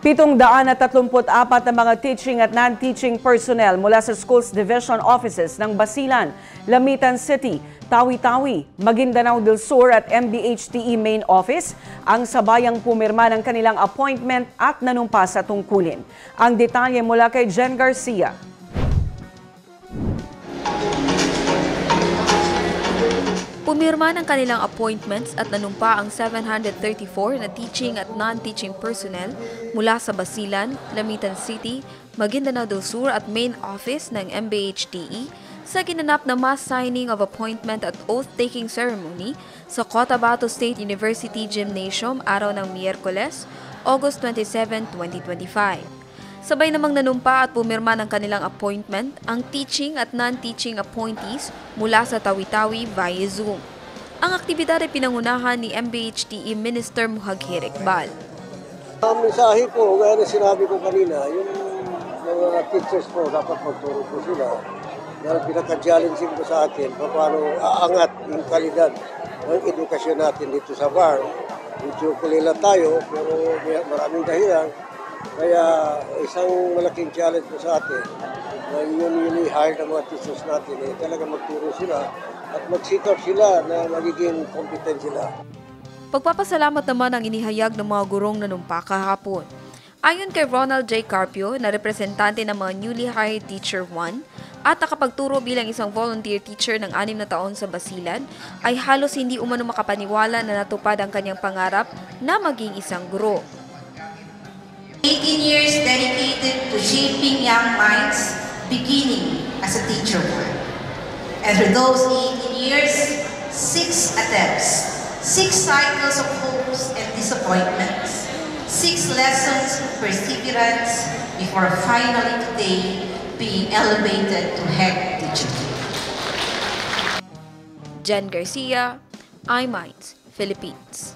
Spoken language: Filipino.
734 na mga teaching at non-teaching personnel mula sa Schools Division Offices ng Basilan, Lamitan City, Tawi-Tawi, Maguindanao del Sur at MDHTE Main Office ang sabayang pumirma ng kanilang appointment at nanumpa sa tungkulin. Ang detalye mula kay Jen Garcia. Pumirma ng kanilang appointments at nanumpa ang 734 na teaching at non-teaching personnel mula sa Basilan, Lamitan City, Maguindanao del Sur at Main Office ng MDHTE sa ginanap na mass signing of appointment at oath-taking ceremony sa Cotabato State University Gymnasium araw ng Miyerkules, August 27, 2025. Sabay namang nanumpa at pumirma ng kanilang appointment ang teaching at non-teaching appointees mula sa Tawi-Tawi via Zoom. Ang aktibidad ay pinangunahan ni MDHTE Minister Muhagher Iqbal. Ang mensahe ko, gaya na sinabi ko kanina, yung mga teachers po, dapat magturo po sila. Dahil pinaka-challenging po sa atin, paano aangat yung kalidad ng edukasyon natin dito sa VAR. Medyo kulila tayo, pero maraming dahilan. Kaya isang malaking challenge po sa atin na yun i-hire ng mga teachers natin, talaga magturo sila at magsikap sila na magiging competent sila. Pagpapasalamat naman ang inihayag ng mga gurong nanumpa kahapon. Ayon kay Ronald J. Carpio na representante ng mga newly hired Teacher 1 at nakapagturo bilang isang volunteer teacher ng 6 na taon sa Basilan, ay halos hindi umano makapaniwala na natupad ang kanyang pangarap na maging isang guro. 18 years dedicated to shaping young minds, beginning as a teacher. And for those 18 years, 6 attempts, 6 cycles of hopes and disappointments, 6 lessons of perseverance before finally today being elevated to head teacher. Jen Garcia, iMinds, Philippines.